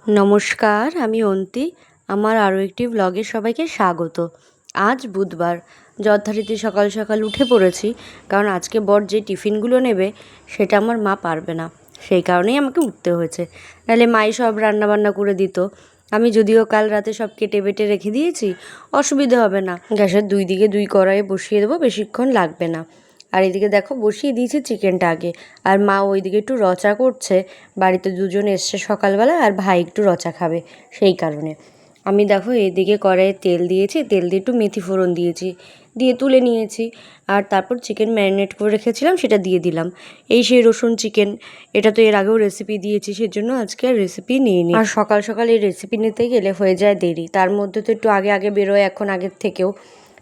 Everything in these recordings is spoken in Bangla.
নমস্কার, আমি অন্তি। আমার আরও একটি ব্লগে সবাইকে স্বাগত। আজ বুধবার, যথারীতি সকাল সকাল উঠে পড়েছি, কারণ আজকে বর যে টিফিনগুলো নেবে সেটা আমার মা পারবে না, সেই কারণেই আমাকে উঠতে হয়েছে। নাহলে মাই সব রান্নাবান্না করে দিত। আমি যদিও কাল রাতে সব কেটে বেটে রেখে দিয়েছি, অসুবিধে হবে না। গ্যাসের দুই দিকে দুই কড়াইয়ে বসিয়ে দেবো, বেশিক্ষণ লাগবে না। আর এদিকে দেখো বসিয়ে দিয়েছি চিকেনটা আগে, আর মা ওইদিকে একটু রচা করছে। বাড়িতে দুজন এসছে সকালবেলা, আর ভাই একটু রচা খাবে, সেই কারণে। আমি দেখো এদিকে কড়াইয়ে তেল দিয়েছি, তেল দিয়ে একটু মেথি ফোড়ন দিয়েছি, দিয়ে তুলে নিয়েছি। আর তারপর চিকেন ম্যারিনেট করে রেখেছিলাম, সেটা দিয়ে দিলাম। এই সেই রসুন চিকেন, এটা তো এর আগেও রেসিপি দিয়েছি, সেজন্য আজকে আর রেসিপি নিইনি। আর সকাল সকাল এই রেসিপি নিতে গেলে হয়ে যায় দেরি, তার মধ্যে তো একটু আগে আগে বেরোয় এখন আগের থেকেও,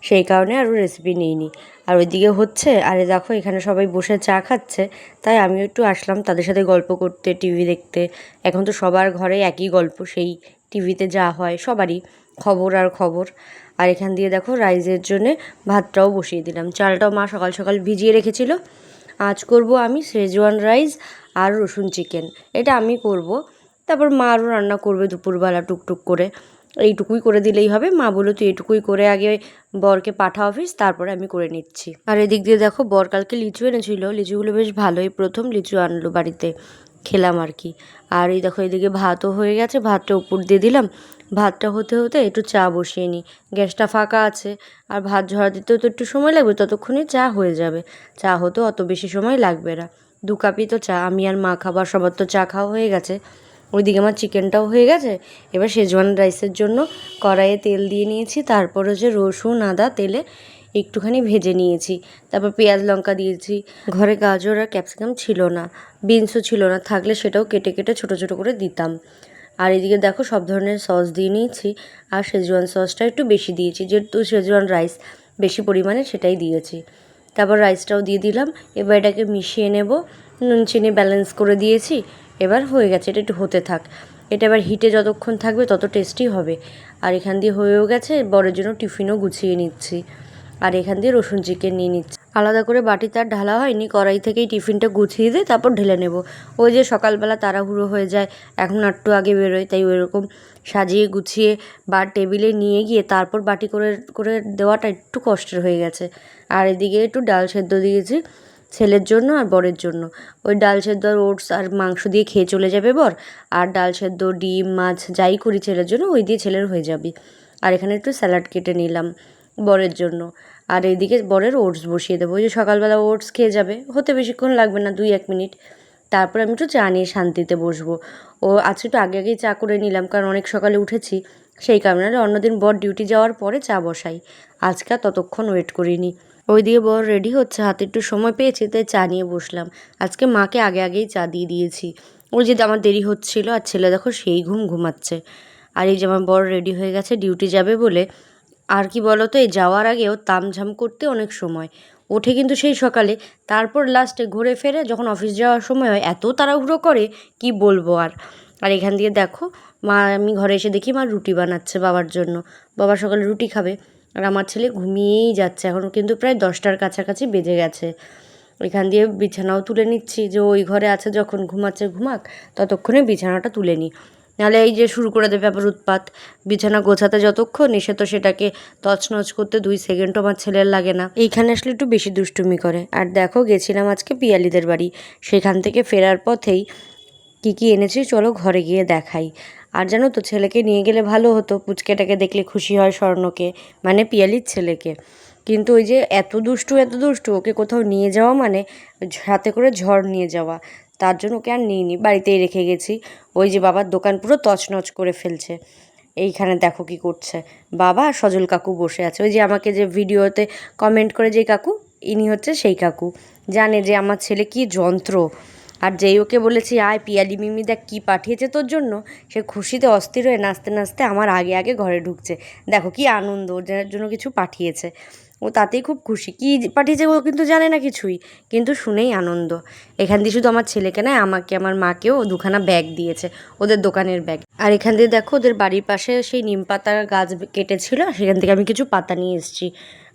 সেই কারণে আরও রেসিপি নিইনি। আর ওইদিকে হচ্ছে, আরে দেখো এখানে সবাই বসে চা খাচ্ছে, তাই আমিও একটু আসলাম তাদের সাথে গল্প করতে, টিভি দেখতে। এখন তো সবার ঘরে একই গল্প, সেই টিভিতে যা হয় সবারই, খবর আর খবর। আর এখান দিয়ে দেখো রাইসের জন্যে ভাতটাও বসিয়ে দিলাম। চালটাও মা সকাল সকাল ভিজিয়ে রেখেছিল। আজ করব আমি শেজওয়ান রাইস আর রসুন চিকেন, এটা আমি করব। তারপর মা আরও রান্না করবে দুপুরবেলা টুকটুক করে। এইটুকুই করে দিলেই হবে। মা বললো তুই এটুকুই করে আগে বরকে পাঠা অফিস, তারপরে আমি করে নিচ্ছি। আর এদিক দিয়ে দেখো বর কালকে লিচু এনেছিল, লিচুগুলো বেশ ভালোই, প্রথম লিচু আনলো বাড়িতে, খেলাম আর কি। আর এই দেখো এদিকে ভাতও হয়ে গেছে, ভাতটা উপর দিয়ে দিলাম। ভাতটা হতে হতে একটু চা বসিয়ে নিই, গ্যাসটা ফাঁকা আছে। আর ভাত ঝরা দিতেও তো একটু সময় লাগবে, ততক্ষণে চা হয়ে যাবে। চা হতেও অত বেশি সময় লাগবে না, 2 কাপই তো চা। আমি আর মা খাবার, সবার তো চা খাওয়া হয়ে গেছে। ওইদিকে আমার চিকেনটাও হয়ে গেছে। এবার শেজওয়ান রাইসের জন্য কড়াইয়ে তেল দিয়ে নিয়েছি, তারপর হচ্ছে রসুন আদা তেলে একটুখানি ভেজে নিয়েছি। তারপর পেঁয়াজ লঙ্কা দিয়েছি। ঘরে গাজর আর ক্যাপসিকাম ছিল না, বিনসও ছিল না, থাকলে সেটাও কেটে কেটে ছোটো ছোটো করে দিতাম। আর এদিকে দেখো সব ধরনের সস দিয়ে নিয়েছি, আর শেজওয়ান সসটা একটু বেশি দিয়েছি, যেহেতু শেজওয়ান রাইস বেশি পরিমাণে সেটাই দিয়েছি। তারপর রাইসটাও দিয়ে দিলাম। এবার এটাকে মিশিয়ে নেব, নুন চিনি ব্যালেন্স করে দিয়েছি। এবার হয়ে গেছে, এটা একটু হতে থাক। এটা এবার হিটে যতক্ষণ থাকবে তত টেস্টি হবে। আর এখান দিয়ে হয়েও গেছে, বরের জন্য টিফিনও গুছিয়ে নিচ্ছি। আর এখান দিয়ে রসুন চিকেন নিয়ে নিচ্ছি। আলাদা করে বাটিতে আর ঢালা হয়নি, কড়াই থেকেই টিফিনটা গুছিয়ে দিয়ে তারপর ঢেলে নেব। ওই যে সকালবেলা তাড়াহুড়ো হয়ে যায়, এখন একটু আগে বেরোয়, তাই ওইরকম সাজিয়ে গুছিয়ে বা টেবিলে নিয়ে গিয়ে তারপর বাটি করে করে দেওয়াটা একটু কষ্টের হয়ে গেছে। আর এদিকে একটু ডাল সেদ্ধ দিয়েছি ছেলের জন্য আর বরের জন্য। ওই ডাল সেদ্ধ আর ওটস আর মাংস দিয়ে খেয়ে চলে যাবে বর, আর ডাল সেদ্ধ ডিম মাছ যাই করি ছেলের জন্য ওই দিয়ে ছেলের হয়ে যাবে। আর এখানে একটু স্যালাড কেটে নিলাম বরের জন্য। আর এইদিকে বরের ওটস বসিয়ে দেবো, ওই যে সকালবেলা ওটস খেয়ে যাবে, হতে বেশিক্ষণ লাগবে না, 2-1 মিনিট। তারপর আমি একটু চা নিয়ে শান্তিতে বসবো। ও আজকে একটু আগে আগেই চা করে নিলাম, কারণ অনেক সকালে উঠেছি, সেই কারণে। অন্যদিন বর ডিউটি যাওয়ার পরে চা বসাই, আজকে আর ততক্ষণ ওয়েট করিনি। ওইদিকে বর রেডি হচ্ছে, হাতে একটু সময় পেয়েছি তাই চা নিয়ে বসলাম। আজকে মাকে আগে আগেই চা দিয়ে দিয়েছি, ওই যে আমার দেরি হচ্ছিল। আর ছেলে দেখো সেই ঘুমাচ্ছে। আর এই যে আমার বর রেডি হয়ে গেছে ডিউটি যাবে বলে। আর কি বলো তো, এই যাওয়ার আগেও তামঝাম করতে অনেক সময় ওঠে কিন্তু সেই সকালে, তারপর লাস্টে ঘুরে ফেরে যখন অফিস যাওয়ার সময় হয় এত তাড়াহুড়ো করে কি বলবো আর। আর এখান দিয়ে দেখো মা, আমি ঘরে এসে দেখি মা রুটি বানাচ্ছে বাবার জন্য। বাবা সকালে রুটি খাবে। আর আমার ছেলে ঘুমিয়েই যাচ্ছে, এখন কিন্তু প্রায় 10টার কাছাকাছি বেজে গেছে। এখান দিয়ে বিছানাও তুলে নিচ্ছি, যে ওই ঘরে আছে যখন ঘুমাচ্ছে ঘুমাক, ততক্ষণে বিছানাটা তুলে নিই। নাহলে এই যে শুরু করে দেবে আবার উৎপাত। বিছানা গোছাতে যতক্ষণ এসে তো সেটাকে তছনছ করতে 2 সেকেন্ডও আমার ছেলের লাগে না। এইখানে আসলে একটু বেশি দুষ্টুমি করে। আর দেখো গেছিলাম আজকে পিয়ালিদের বাড়ি, সেখান থেকে ফেরার পথেই কী কী এনেছি চলো ঘরে গিয়ে দেখাই। আর জানো তো, ছেলেকে নিয়ে গেলে ভালো হতো, পুচকেটাকে দেখলে খুশি হয় স্বর্ণকে, মানে পিয়ালির ছেলেকে। কিন্তু ওই যে এত দুষ্টু এত দুষ্টু, ওকে কোথাও নিয়ে যাওয়া মানে হাতে করে ঝড় নিয়ে যাওয়া। তার জন্য ওকে আর নিইনি, বাড়িতেই রেখে গেছি। ওই যে বাবার দোকান পুরো তছনছ করে ফেলছে। এইখানে দেখো কি করছে, বাবা আর সজল কাকু বসে আছে। ওই যে আমাকে যে ভিডিওতে কমেন্ট করে যে কাকু, ইনি হচ্ছে সেই কাকু, জানে যে আমার ছেলে কি যন্ত্র। আর যেই ওকে বলেছি আয় পিয়ালি মিমি দেখ কী পাঠিয়েছে তোর জন্য, সে খুশিতে অস্থির হয়ে নাচতে নাচতে আমার আগে আগে ঘরে ঢুকছে। দেখো কি আনন্দ, ওর জন্য কিছু পাঠিয়েছে, ও তাতেই খুব খুশি। কী পাঠিয়েছে ও কিন্তু জানে না কিছুই, কিন্তু শুনেই আনন্দ। এখান দিয়ে শুধু আমার ছেলেকে নয়, আমাকে আমার মাকেও 2খানা ব্যাগ দিয়েছে, ওদের দোকানের ব্যাগ। আর এখান দিয়ে দেখো ওদের বাড়ির পাশে সেই নিম পাতার গাছ কেটেছিল, সেখান থেকে আমি কিছু পাতা নিয়ে এসেছি।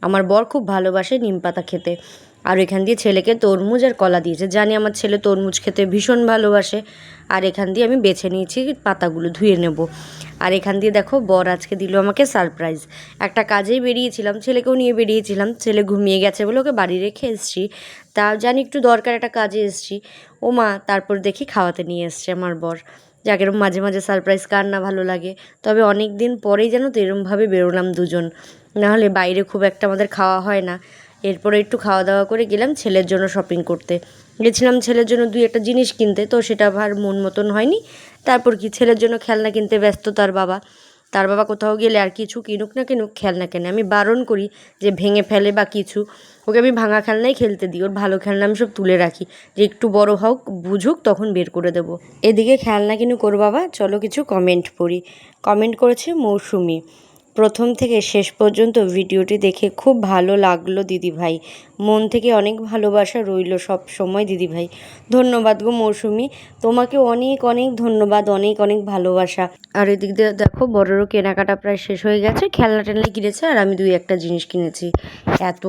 আমার বর খুব ভালোবাসে নিম পাতা খেতে। আর এখান দিয়ে ছেলেকে তরমুজ আর কলা দিয়েছে। জানি আমার ছেলে তরমুজ খেতে ভীষণ ভালোবাসে। আর এখান দিয়ে আমি বেছে নিয়েছি পাতাগুলো ধুয়ে নেব। আর এখান দিয়ে দেখো বর আজকে দিল আমাকে সারপ্রাইজ। একটা কাজেই বেরিয়েছিলাম, ছেলেকেও নিয়ে বেরিয়েছিলাম, ছেলে ঘুমিয়ে গেছে বলে ওকে বাড়ি রেখে এসেছি। তা জানি একটু দরকার একটা কাজে এসেছি, ও মা তারপর দেখি খাওয়াতে নিয়ে এসছে আমার বর। যাকে এরম মাঝে মাঝে সারপ্রাইজ কার না ভালো লাগে। তবে অনেক দিন পরেই যেন তো এরমভাবে বেরোলাম দুজন, নাহলে বাইরে খুব একটা আমাদের খাওয়া হয় না। এরপরে একটু খাওয়া দাওয়া করে গেলাম ছেলের জন্য শপিং করতে। গেছিলাম ছেলের জন্য দুই একটা জিনিস কিনতে, তো সেটা আর মন মতন হয়নি। তারপর কি ছেলের জন্য খেলনা কিনতে ব্যস্ত তার বাবা কোথাও গেলে আর কিছু কিনুক না কিনুক খেলনা কেনে। আমি বারণ করি যে ভেঙে ফেলে বা কিছু, ওকে আমি ভাঙা খেলনাই খেলতে দিই। ওর ভালো খেলনা আমি সব তুলে রাখি, যে একটু বড় হোক বুঝুক তখন বের করে দেবো। এদিকে খেলনা কিনুক ওর বাবা। চলো কিছু কমেন্ট পড়ি। কমেন্ট করেছে মৌসুমি। প্রথম থেকে শেষ পর্যন্ত ভিডিওটি দেখে খুব ভালো লাগলো দিদিভাই, মন থেকে অনেক ভালোবাসা রইল সব সময় দিদিভাই। ধন্যবাদ গো মৌসুমি, তোমাকে অনেক অনেক ধন্যবাদ, অনেক অনেক ভালোবাসা। আর এদিক দিয়ে দেখো বড়োরও কেনাকাটা প্রায় শেষ হয়ে গেছে, খেলনা টেলনা কিনেছে আর আমি দুই একটা জিনিস কিনেছি। এত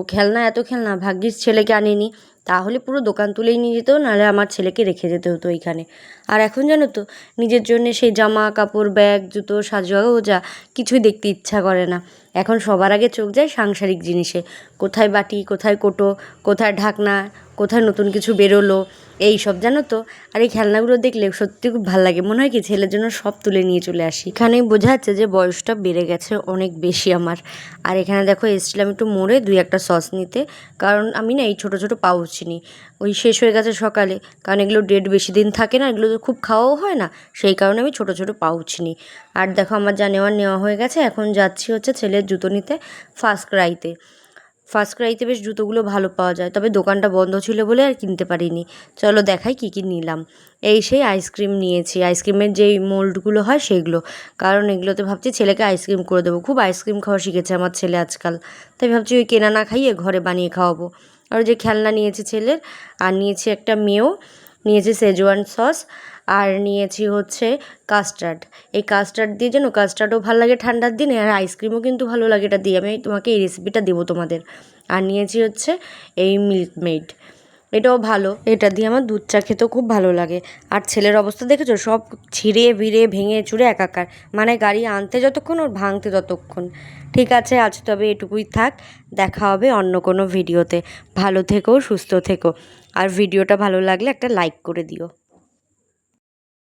খেলনা ভাগ্যিস ছেলেকে আনিনি, তাহলে পুরো দোকান তুলেই নিয়ে যেত, নাহলে আমার ছেলেকে রেখে যেতে হতো এইখানে। আর এখন জানো তো নিজের জন্য সেই জামা কাপড় ব্যাগ জুতো সাজগোজা কিছুই দেখতে ইচ্ছা করে না। এখন সবার আগে চোখ যায় সাংসারিক জিনিসে, কোথায় বাটি কোথায় কোটো কোথায় ঢাকনা কোথায় নতুন কিছু বেরোলো এই সব জানো তো। আর এই খেলনাগুলো দেখলে সত্যি খুব ভালো লাগে, মনে হয় কি ছেলের জন্য সব তুলে নিয়ে চলে আসি। এখানেই বোঝা যাচ্ছে যে বয়সটা বেড়ে গেছে অনেক বেশি আমার। আর এখানে দেখো এসেছিলাম একটু মোড়ে দুই একটা সস নিতে, কারণ আমি না এই ছোটো ছোটো পাউচ নিই। ওই শেষ হয়ে গেছে সকালে, কারণ এগুলো ডেট বেশি দিন থাকে না, এগুলো তো খুব খাওয়াও হয় না, সেই কারণে আমি ছোটো ছোটো পাউচ নিই। আর দেখো আমার যা নেওয়া হয়ে গেছে, এখন যাচ্ছি হচ্ছে ছেলের জুতো নিতে ফার্স্ট ক্রাইতে বেশ জুতোগুলো ভালো পাওয়া যায়, তবে দোকানটা বন্ধ ছিল বলে আর কিনতে পারিনি। চলো দেখাই কী নিলাম। সেই আইসক্রিম নিয়েছি, আইসক্রিমের যেই মোল্ডগুলো হয় সেগুলো, কারণ এগুলোতে ভাবছি ছেলেকে আইসক্রিম করে দেবো। খুব আইসক্রিম খাওয়া শিখেছে আমার ছেলে আজকাল, তাই ভাবছি ওই কেনা না খাইয়ে ঘরে বানিয়ে খাওয়াবো। আর যে খেলনা নিয়েছি ছেলের, আর নিয়েছি একটা মেও, নিয়েছি সেজওয়ান সস, আর নিয়েছি হচ্ছে কাস্টার্ড। এই কাস্টার্ড দিয়ে যেন কাস্টার্ডও ভালো লাগে ঠান্ডার দিনে, আর আইসক্রিমও কিন্তু ভালো লাগে এটা দিয়ে। আমি তোমাকে এই রেসিপিটা দেবো তোমাদের। আর নিয়েছি হচ্ছে এই মিল্কমেড, এটাও ভালো, এটা দিয়ে আমার দুধ চা খেতেও খুব ভালো লাগে। আর ছেলের অবস্থা দেখেছো, সব ছিঁড়ে ভিড়ে ভেঙে চুরে একাকার, মানে গাড়ি আনতে যতক্ষণ ওর ভাঙতে ততক্ষণ। ঠিক আছে, আজ তবে এটুকুই থাক, দেখা হবে অন্য কোনো ভিডিওতে। ভালো থেকো, সুস্থ থেকো, আর ভিডিওটা ভালো লাগলে একটা লাইক করে দিও।